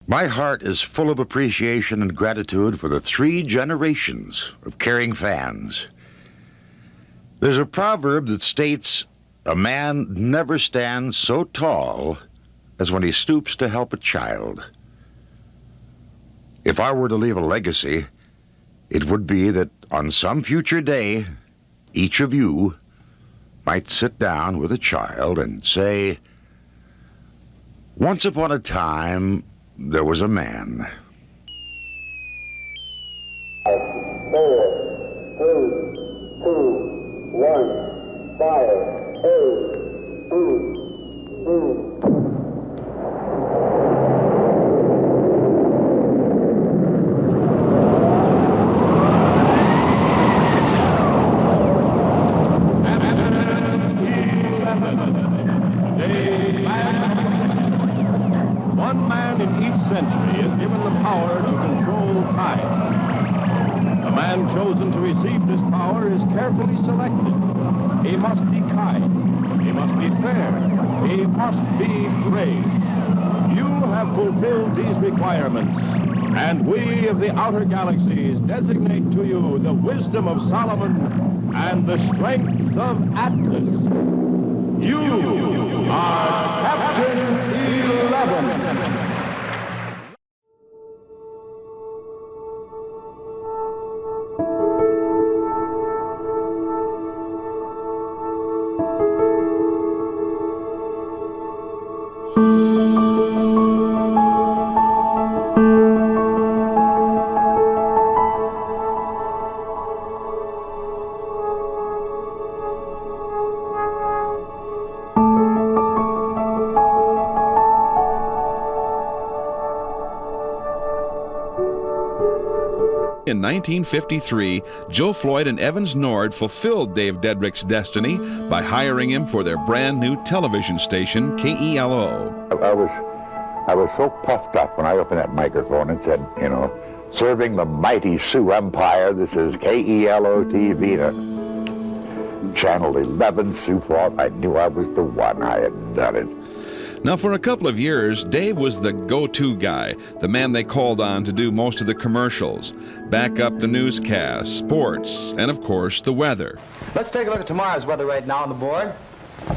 My heart is full of appreciation and gratitude for the 3 generations of caring fans. There's a proverb that states, "A man never stands so tall as when he stoops to help a child." If I were to leave a legacy, it would be that on some future day, each of you might sit down with a child and say, "Once upon a time, there was a man." 4, 3, 2, 1, fire, 8, 2, 2. One man in each century is given the power to control time. The man chosen to receive this power is carefully selected. He must be kind. He must be fair. He must be brave. You have fulfilled these requirements, and we of the outer galaxies designate to you the wisdom of Solomon and the strength of Atlas. You are Captain 11. In 1953, Joe Floyd and Evans Nord fulfilled Dave Dedrick's destiny by hiring him for their brand new television station, KELO. I was so puffed up when I opened that microphone and said, you know, serving the mighty Sioux Empire, this is KELO-TV, Channel 11, Sioux Falls. I knew I was the one. I had done it. Now, for a couple of years, Dave was the go-to guy, the man they called on to do most of the commercials, back up the newscasts, sports, and of course, the weather. Let's take a look at tomorrow's weather right now on the board.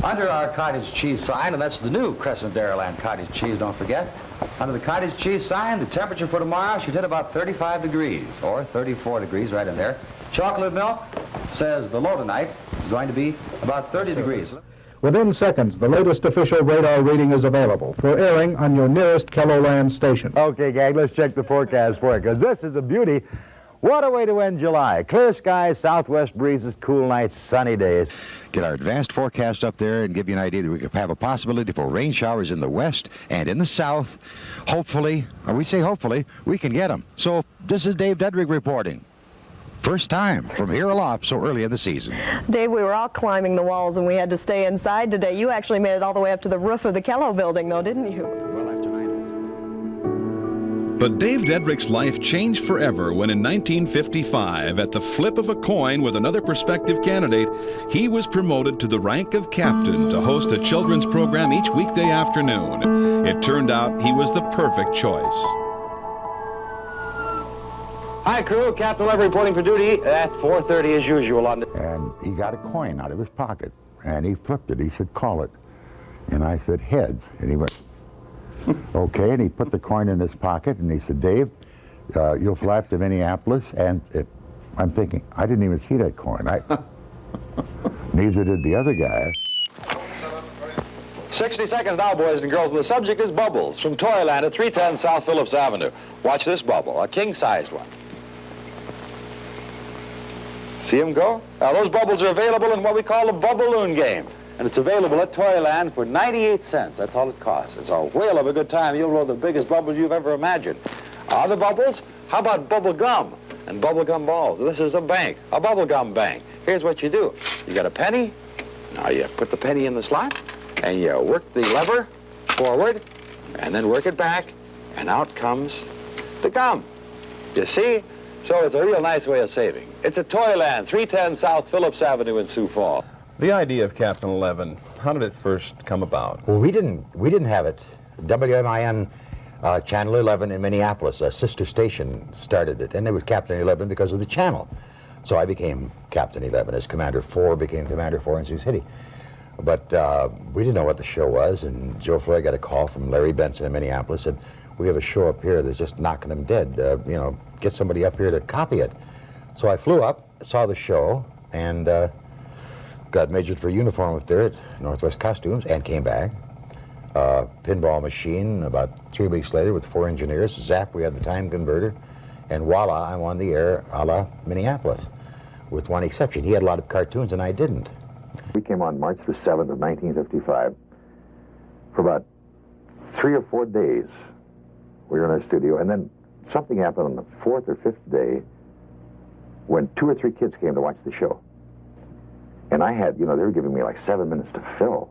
Under our cottage cheese sign, and that's the new Crescent Dairyland cottage cheese, don't forget. Under the cottage cheese sign, the temperature for tomorrow should hit about 35 degrees, or 34 degrees right in there. Chocolate milk says the low tonight is going to be about 30 degrees. Within seconds, the latest official radar reading is available for airing on your nearest KELO-Land station. Okay, gang, let's check the forecast for you, because this is a beauty. What a way to end July. Clear skies, southwest breezes, cool nights, sunny days. Get our advanced forecast up there and give you an idea that we could have a possibility for rain showers in the west and in the south. Hopefully, or we say hopefully, we can get them. So this is Dave Dedrick reporting. First time from here aloft so early in the season. Dave, we were all climbing the walls and we had to stay inside today. You actually made it all the way up to the roof of the KELO building, though, didn't you? Well, after 9 holes. But Dave Dedrick's life changed forever when in 1955, at the flip of a coin with another prospective candidate, he was promoted to the rank of captain to host a children's program each weekday afternoon. It turned out he was the perfect choice. Hi, crew. Captain 11 reporting for duty at 4:30 as usual on the... And he got a coin out of his pocket, and he flipped it. He said, "Call it." And I said, "Heads." And he went, "Okay." And he put the coin in his pocket, and he said, "Dave, you'll fly up to Minneapolis." And I'm thinking, I didn't even see that coin. Neither did the other guy. 60 seconds now, boys and girls, and the subject is bubbles from Toyland at 310 South Phillips Avenue. Watch this bubble, a king-sized one. See them go? Now, those bubbles are available in what we call a bubble-loon game. And it's available at Toyland for 98 cents. That's all it costs. It's a whale of a good time. You'll roll the biggest bubbles you've ever imagined. Other bubbles? How about bubble gum and bubble gum balls? This is a bank, a bubble gum bank. Here's what you do. You got a penny. Now you put the penny in the slot, and you work the lever forward, and then work it back, and out comes the gum. You see? So it's a real nice way of saving. It's at Toyland, 310 South Phillips Avenue in Sioux Falls. The idea of Captain 11, how did it first come about? Well, we didn't have it. WMIN Channel 11 in Minneapolis, a sister station, started it, and it was Captain 11 because of the channel. So I became Captain 11 as Commander 4, became Commander 4 in Sioux City. But we didn't know what the show was, and Joe Floyd got a call from Larry Benson in Minneapolis, said, we have a show up here that's just knocking them dead. You know, get somebody up here to copy it. So I flew up, saw the show, and got majored for uniform up there at Northwest Costumes, and came back. Pinball machine about 3 weeks later with 4 engineers. Zap, we had the time converter, and voila, I'm on the air a la Minneapolis, with one exception. He had a lot of cartoons, and I didn't. We came on March the 7th of 1955. For about 3 or 4 days, we were in our studio, and then something happened on the 4th or 5th day when 2 or 3 kids came to watch the show. And I had, they were giving me like 7 minutes to fill.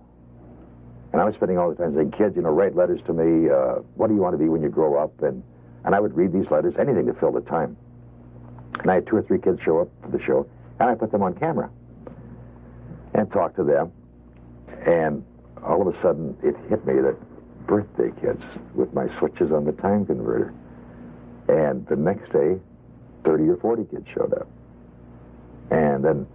And I was spending all the time saying, kids, write letters to me, what do you want to be when you grow up? And I would read these letters, anything to fill the time. And I had 2 or 3 kids show up for the show, and I put them on camera and talked to them. And all of a sudden, it hit me that birthday kids with my switches on the time converter. And the next day, 30 or 40 kids showed up. And then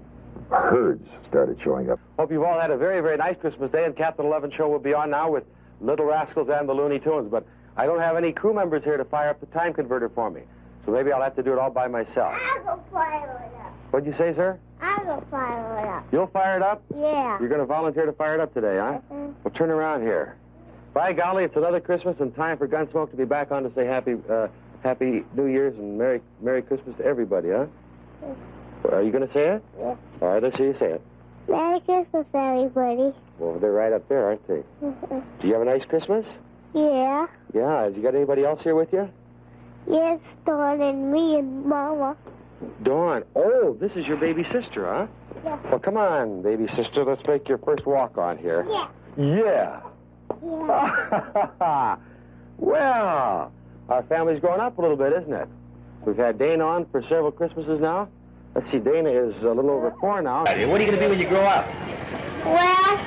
herds started showing up. Hope you've all had a very, very nice Christmas Day, and Captain 11 show will be on now with Little Rascals and the Looney Tunes. But I don't have any crew members here to fire up the time converter for me, so maybe I'll have to do it all by myself. I'll go fire it up. What'd you say, sir? I'll go fire it up. You'll fire it up? Yeah. You're going to volunteer to fire it up today, huh? Well, turn around here. By golly, it's another Christmas and time for Gunsmoke to be back on to say Happy New Year's and Merry Christmas to everybody, huh? Are you going to say it? Yeah. All right, let's see you say it. Merry Christmas, everybody. Well, they're right up there, aren't they? Do you have a nice Christmas? Yeah. Yeah. Have you got anybody else here with you? Yes, Dawn and me and Mama. Dawn. Oh, this is your baby sister, huh? Yeah. Well, come on, baby sister. Let's make your first walk on here. Yeah. Yeah. Yeah. Well, our family's grown up a little bit, isn't it? We've had Dana on for several Christmases now. Let's see, Dana is a little over 4 now. What are you going to be when you grow up? Well,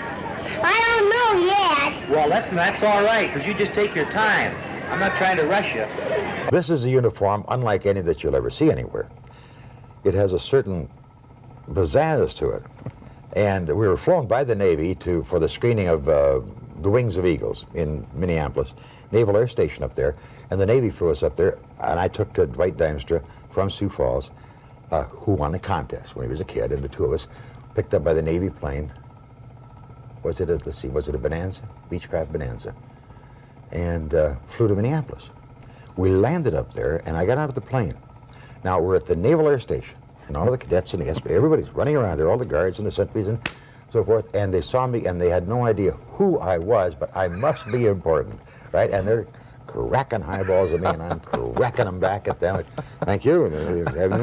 I don't know yet. Well, that's all right, because you just take your time. I'm not trying to rush you. This is a uniform unlike any that you'll ever see anywhere. It has a certain pizzazz to it. And we were flown by the Navy for the screening of The Wings of Eagles in Minneapolis, Naval Air Station up there. And the Navy flew us up there, and I took Dwight Dimstra from Sioux Falls, who won the contest when he was a kid, and the two of us picked up by the Navy plane. Was it a Bonanza? Beechcraft Bonanza. And flew to Minneapolis. We landed up there, and I got out of the plane. Now, we're at the Naval Air Station, and all of the cadets and everybody's running around there, all the guards and the sentries and so forth, and they saw me, and they had no idea who I was, but I must be important, right? And they're cracking highballs at me, and I'm cracking them back at them. Thank you.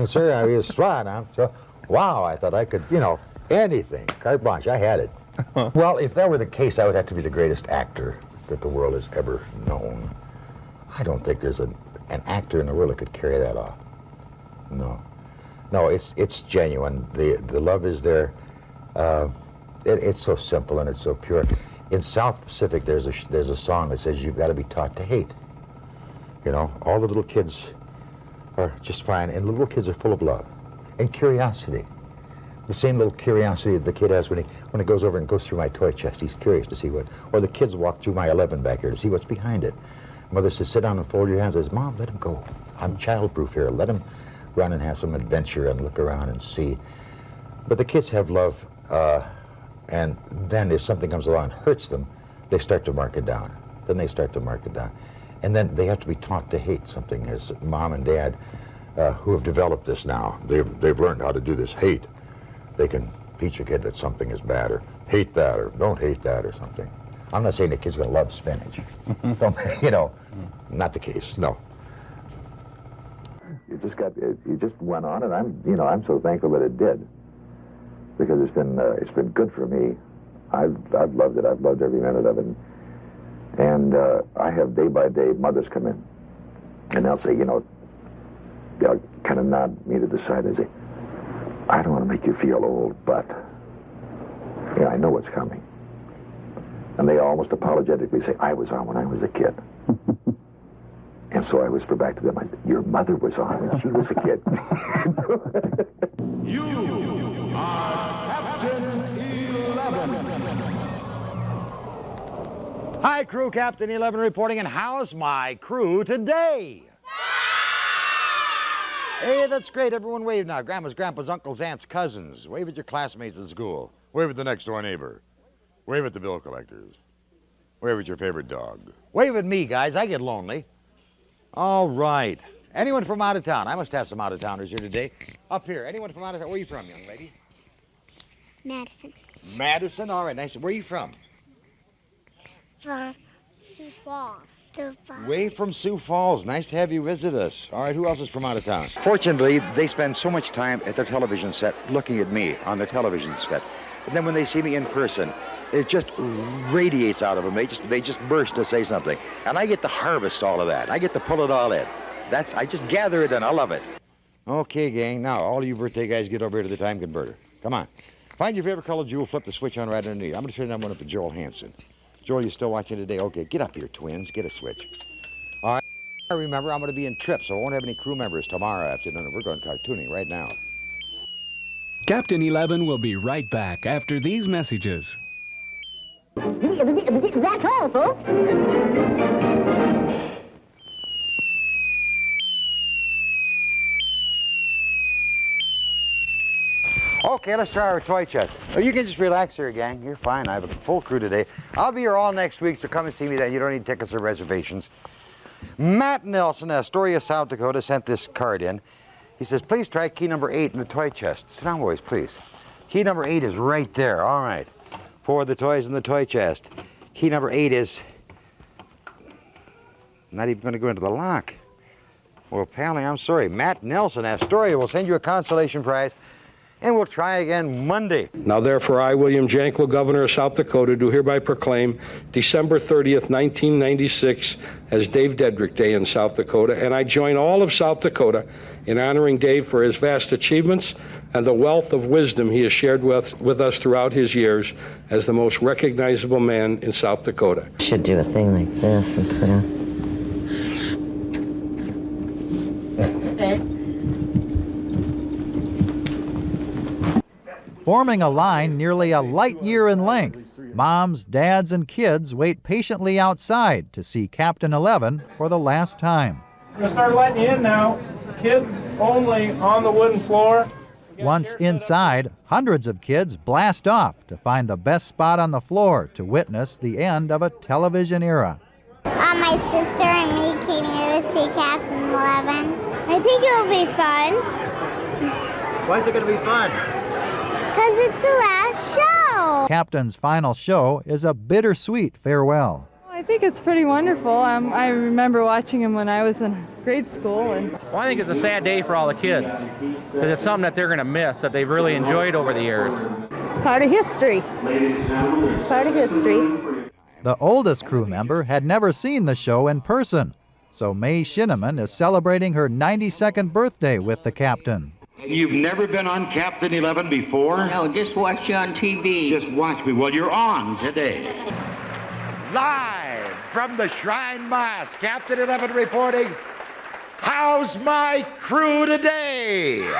Sir, I was swine. So, wow, I thought I could, anything. Carte blanche, I had it. Well, if that were the case, I would have to be the greatest actor that the world has ever known. I don't think there's an actor in the world that could carry that off. No, it's genuine. The love is there. It's so simple and it's so pure. In South Pacific, there's a song that says you've got to be taught to hate. All the little kids are just fine, and little kids are full of love and curiosity. The same little curiosity that the kid has when he goes over and goes through my toy chest. He's curious to see what, or the kids walk through my 11 back here to see what's behind it. Mother says, sit down and fold your hands. Says, Mom, let him go. I'm childproof here. Let him run and have some adventure and look around and see. But the kids have love, and then if something comes along and hurts them, they start to mark it down. And then they have to be taught to hate something. As Mom and Dad, who have developed this now, they've learned how to do this hate. They can teach a kid that something is bad, or hate that, or don't hate that, or something. I'm not saying the kid's going to love spinach. Not the case, no. You just went on, and I'm so thankful that it did, because it's been good for me. I've loved it. I've loved every minute of it, and I have day by day mothers come in, and they'll say, they'll kind of nod me to the side and say, I don't want to make you feel old, but I know what's coming. And they almost apologetically say, I was on when I was a kid. And so I whispered back to them, your mother was on when she was a kid. You are Captain 11. Hi, crew. Captain 11 reporting, and how's my crew today? Hey, that's great. Everyone wave now. Grandmas, grandpas, uncles, aunts, cousins. Wave at your classmates at school. Wave at the next door neighbor. Wave at the bill collectors. Wave at your favorite dog. Wave at me, guys. I get lonely. All right. Anyone from out of town? I must have some out-of-towners here today. Up here. Anyone from out of town? Where are you from, young lady? Madison. Madison? All right, nice. Where are you from? From Sioux Falls. Way from Sioux Falls. Nice to have you visit us. All right, who else is from out of town? Fortunately, they spend so much time at their television set looking at me on their television set. And then when they see me in person, it just radiates out of them. They just burst to say something. And I get to harvest all of that. I get to pull it all in. I just gather it in. I love it. Okay, gang. Now, all you birthday guys get over here to the time converter. Come on. Find your favorite color jewel, flip the switch on right underneath. I'm going to turn that one up for Joel Hansen. Joel, you still watching today? Okay, get up here, twins. Get a switch. All right. Remember, I'm going to be in trip, so I won't have any crew members tomorrow afternoon. We're going cartooning right now. Captain 11 will be right back after these messages. That's all, folks. Okay, let's try our toy chest. Oh, you can just relax here, gang. You're fine. I have a full crew today. I'll be here all next week, so come and see me then. You don't need tickets or reservations. Matt Nelson, Astoria, South Dakota, sent this card in. He says, please try key number 8 in the toy chest. Sit down, boys, please. Key number 8 is right there. All right. For the toys in the toy chest. Key number 8 is not even going to go into the lock. Well, apparently, I'm sorry. Matt Nelson, Astoria, will send you a consolation prize. And we'll try again Monday. Now therefore I, William Janklow, Governor of South Dakota, do hereby proclaim December 30th, 1996 as Dave Dedrick Day in South Dakota, and I join all of South Dakota in honoring Dave for his vast achievements and the wealth of wisdom he has shared with us throughout his years as the most recognizable man in South Dakota. Should do a thing like this and put him. Forming a line nearly a light year in length, moms, dads, and kids wait patiently outside to see Captain 11 for the last time. I'm going to start letting you in now. Kids only on the wooden floor. Once inside, hundreds of kids blast off to find the best spot on the floor to witness the end of a television era. My sister and me came here to see Captain 11. I think it'll be fun. Why is it going to be fun? Because it's the last show. Captain's final show is a bittersweet farewell. I think it's pretty wonderful. I remember watching him when I was in grade school. Well, I think it's a sad day for all the kids because it's something that they're going to miss that they've really enjoyed over the years. Part of history. Part of history. The oldest crew member had never seen the show in person, so Mae Shinneman is celebrating her 92nd birthday with the captain. You've never been on Captain 11 before? No, just watch you on TV. Just watch me. Well, you're on today. Live from the Shrine Mosque, Captain 11 reporting, how's my crew today?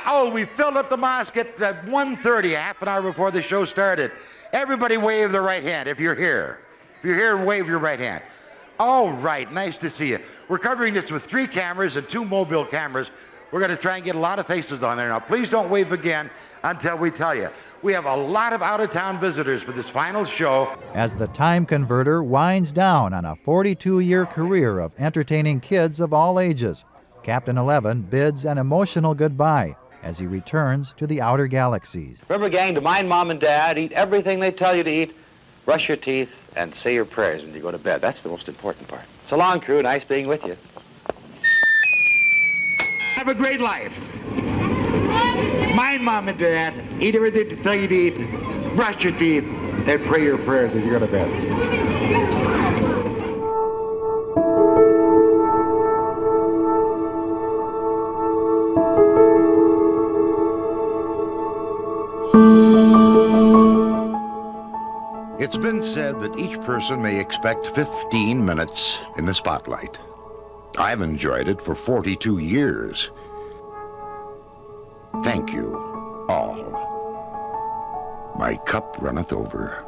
Oh, we filled up the mosque at 1:30, half an hour before the show started. Everybody wave the right hand if you're here. If you're here, wave your right hand. All right, nice to see you. We're covering this with 3 cameras and 2 mobile cameras. We're going to try and get a lot of faces on there. Now, please don't wave again until we tell you. We have a lot of out-of-town visitors for this final show. As the time converter winds down on a 42-year career of entertaining kids of all ages, Captain 11 bids an emotional goodbye as he returns to the outer galaxies. Remember, gang, to mind Mom and Dad, eat everything they tell you to eat, brush your teeth, and say your prayers when you go to bed. That's the most important part. So long, crew. Nice being with you. Have a great life. Mind Mom and Dad. Eat everything they tell you to eat. Brush your teeth, and pray your prayers when you go to bed. It's been said that each person may expect 15 minutes in the spotlight. I've enjoyed it for 42 years. Thank you, all. My cup runneth over.